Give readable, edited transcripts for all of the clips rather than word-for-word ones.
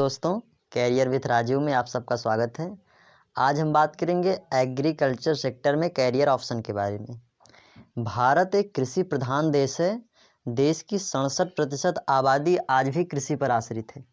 दोस्तों, career with Rajiv में आप सबका स्वागत है। आज हम बात करेंगे एग्रीकल्चर सेक्टर में कैरियर ऑप्शन के बारे में। भारत एक कृषि प्रधान देश है। देश की 67% आबादी आज भी कृषि पर आश्रित है।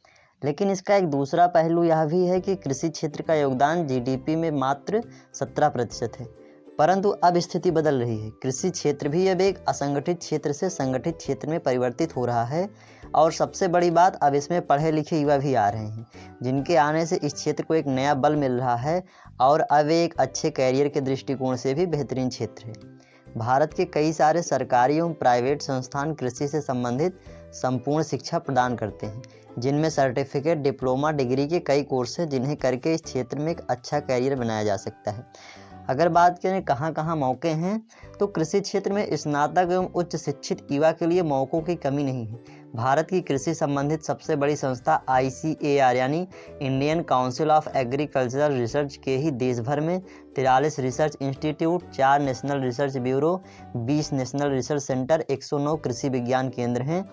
लेकिन इसका एक दूसरा पहलू यह भी है कि कृषि क्षेत्र का योगदान जीडीपी में मात्र 17% है। परंतु अब स्थिति बदल रही है। कृषि क्षेत्र भी अब एक असंगठित क्षेत्र से संगठित क्षेत्र में परिवर्तित हो रहा है और सबसे बड़ी बात, अब इसमें पढ़े लिखे युवा भी आ रहे हैं, जिनके आने से इस क्षेत्र को एक नया बल मिल रहा है और अब एक अच्छे कैरियर के दृष्टिकोण से भी बेहतरीन क्षेत्र है। भारत के कई सारे सरकारी एवं प्राइवेट संस्थान कृषि से संबंधित संपूर्ण शिक्षा प्रदान करते हैं, जिनमें सर्टिफिकेट, डिप्लोमा, डिग्री के कई कोर्स हैं, जिन्हें करके इस क्षेत्र में एक अच्छा कैरियर बनाया जा सकता है। अगर बात करें कहाँ कहाँ मौके हैं, तो कृषि क्षेत्र में स्नातक एवं उच्च शिक्षित युवा के लिए मौक़ों की कमी नहीं है। भारत की कृषि संबंधित सबसे बड़ी संस्था ICAR यानी Indian council of agricultural research के ही देश भर में 43 research institute, 4 national research bureau, 20 national research centre, 109 कृषि विज्ञान केंद्र हैं।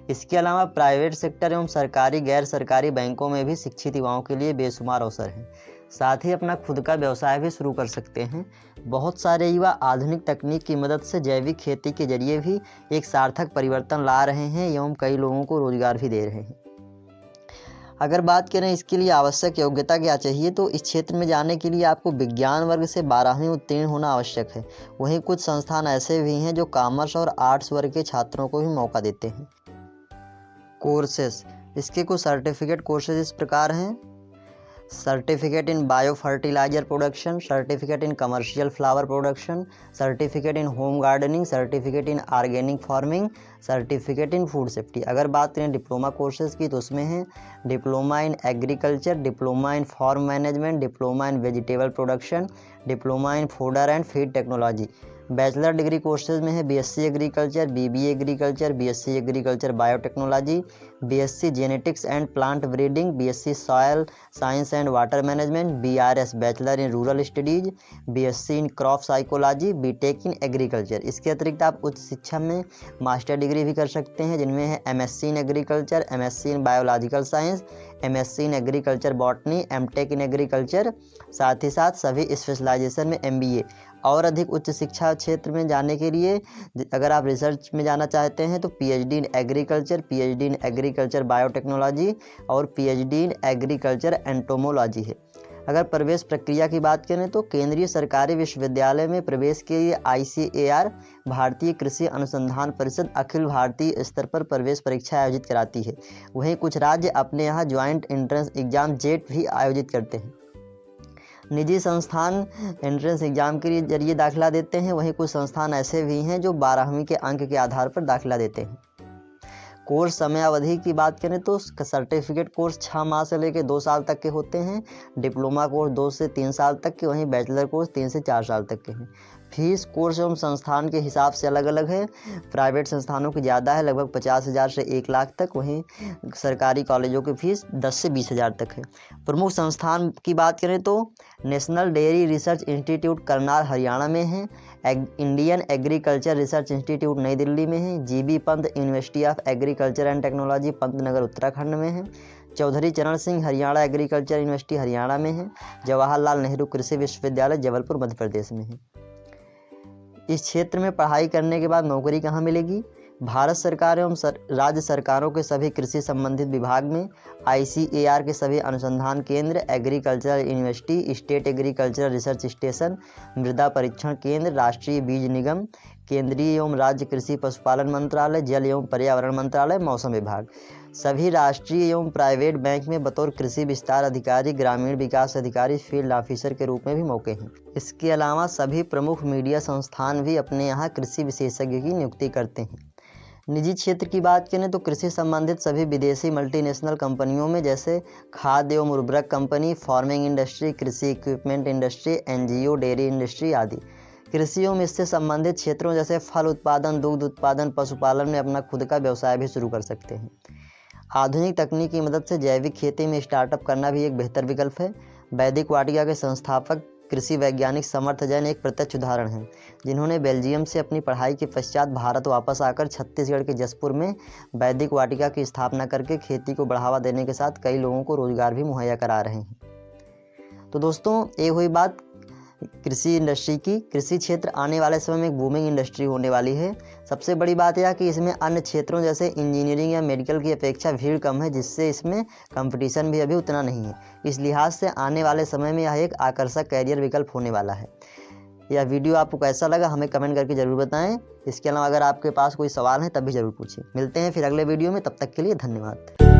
इसके अलावा प्राइवेट सेक्टर एवं सरकारी गैर सरकारी बैंकों में भी शिक्षित युवाओं के लिए बेशुमार अवसर हैं। साथ ही अपना खुद का व्यवसाय भी शुरू कर सकते हैं। बहुत सारे युवा आधुनिक तकनीक की मदद से जैविक खेती के जरिए भी एक सार्थक परिवर्तन ला रहे हैं एवं कई लोगों को रोजगार भी दे रहे हैं। अगर बात करें इसके लिए आवश्यक योग्यता क्या चाहिए, तो इस क्षेत्र में जाने के लिए आपको विज्ञान वर्ग से 12वीं उत्तीर्ण होना आवश्यक है। वहीं कुछ संस्थान ऐसे भी हैं जो कॉमर्स और आर्ट्स वर्ग के छात्रों को भी मौका देते हैं। कोर्सेस, इसके कुछ सर्टिफिकेट कोर्सेज इस प्रकार हैं: certificate in bio fertiliser production, certificate in commercial flower production, certificate in home gardening, certificate in organic farming, certificate in food safety. अगर बात करें डिप्लोमा कोर्सेज की, तो उसमें है diploma in agriculture, diploma in farm management, diploma in vegetable production, diploma in fodder and feed technology. Bachelor degree courses में है BSc agriculture, BBA agriculture, BSc agriculture biotechnology, BSc genetics and plant breeding, BSc soil science and water management, BRS bachelor in rural studies, BSc in crop psychology, BTech in agriculture. इसके अतिरिक्त आप उच्च शिक्षा में master degree भी कर सकते हैं, जिनमें है MSc in agriculture, MSc in biological science, MSc in agriculture botany, MTech in agriculture. साथ ही साथ सभी स्पेशलाइजेशन में MBA। और अधिक उच्च शिक्षा क्षेत्र में जाने के लिए अगर आप रिसर्च में जाना चाहते हैं, तो PhD in agriculture, PhD in agriculture biotechnology और PhD इन एग्रीकल्चर एंटोमोलॉजी है। अगर प्रवेश प्रक्रिया की बात करें, तो केंद्रीय सरकारी विश्वविद्यालय में प्रवेश के लिए ICAR भारतीय कृषि अनुसंधान परिषद अखिल भारतीय स्तर पर प्रवेश परीक्षा आयोजित कराती है। वहीं कुछ राज्य अपने यहाँ ज्वाइंट एंट्रेंस एग्जाम JET भी आयोजित करते हैं। निजी संस्थान एंट्रेंस एग्जाम के जरिए दाखिला देते हैं। वहीं कुछ संस्थान ऐसे भी हैं जो 12वीं के अंक के आधार पर दाखिला देते हैं। कोर्स समय अवधि की बात करें, तो सर्टिफिकेट कोर्स 6 माह से लेकर 2 साल तक के होते हैं, डिप्लोमा कोर्स 2 से 3 साल तक के, वहीं बैचलर कोर्स 3 से 4 साल तक के हैं। फीस कोर्स एवं संस्थान के हिसाब से अलग अलग है। प्राइवेट संस्थानों की ज़्यादा है, लगभग 50,000 से 1 लाख तक। वहीं सरकारी कॉलेजों की फीस 10 से 20,000 तक है। प्रमुख संस्थान की बात करें, तो national dairy research institute Karnal Haryana में है, इंडियन एग्रीकल्चर रिसर्च इंस्टीट्यूट नई दिल्ली में है, GB Pant university of agriculture and technology Pantnagar Uttarakhand में है, चौधरी चरण सिंह हरियाणा एग्रीकल्चर यूनिवर्सिटी हरियाणा में है, जवाहरलाल नेहरू कृषि विश्वविद्यालय जबलपुर मध्य प्रदेश में है। इस क्षेत्र में पढ़ाई करने के बाद नौकरी कहाँ मिलेगी? भारत सरकार एवं राज्य सरकारों के सभी कृषि संबंधित विभाग में, ICAR के सभी अनुसंधान केंद्र, agricultural university, state agricultural research station, मृदा परीक्षण केंद्र, राष्ट्रीय बीज निगम, केंद्रीय एवं राज्य कृषि पशुपालन मंत्रालय, जल एवं पर्यावरण मंत्रालय, मौसम विभाग, सभी राष्ट्रीय एवं प्राइवेट बैंक में बतौर कृषि विस्तार अधिकारी, ग्रामीण विकास अधिकारी, फील्ड ऑफिसर के रूप में भी मौके हैं। इसके अलावा सभी प्रमुख मीडिया संस्थान भी अपने यहाँ कृषि विशेषज्ञ की नियुक्ति करते हैं। निजी क्षेत्र की बात करें, तो कृषि संबंधित सभी विदेशी मल्टीनेशनल कंपनियों में, जैसे खाद्य एवं उर्वरक कंपनी, फार्मिंग इंडस्ट्री, कृषि equipment industry, NGO, dairy industry आदि। कृषि एवं इससे संबंधित क्षेत्रों जैसे फल उत्पादन, दुग्ध उत्पादन, पशुपालन में अपना खुद का व्यवसाय भी शुरू कर सकते हैं। आधुनिक तकनीक की मदद से जैविक खेती में स्टार्टअप करना भी एक बेहतर विकल्प है। वैदिक वाटिका के संस्थापक कृषि वैज्ञानिक समर्थ जैन एक प्रत्यक्ष उदाहरण हैं, जिन्होंने बेल्जियम से अपनी पढ़ाई के पश्चात भारत वापस आकर छत्तीसगढ़ के जसपुर में वैदिक वाटिका की स्थापना करके खेती को बढ़ावा देने के साथ कई लोगों को रोजगार भी मुहैया करा रहे हैं। तो दोस्तों, ये हुई बात कृषि इंडस्ट्री की। कृषि क्षेत्र आने वाले समय में एक बूमिंग इंडस्ट्री होने वाली है। सबसे बड़ी बात यह कि इसमें अन्य क्षेत्रों जैसे इंजीनियरिंग या मेडिकल की अपेक्षा भीड़ कम है, जिससे इसमें कंपटीशन भी अभी उतना नहीं है। इस लिहाज से आने वाले समय में यह एक आकर्षक कैरियर विकल्प होने वाला है। यह वीडियो आपको कैसा लगा हमें कमेंट करके ज़रूर बताएं। इसके अलावा अगर आपके पास कोई सवाल है तब भी ज़रूर पूछें। मिलते हैं फिर अगले वीडियो में, तब तक के लिए धन्यवाद।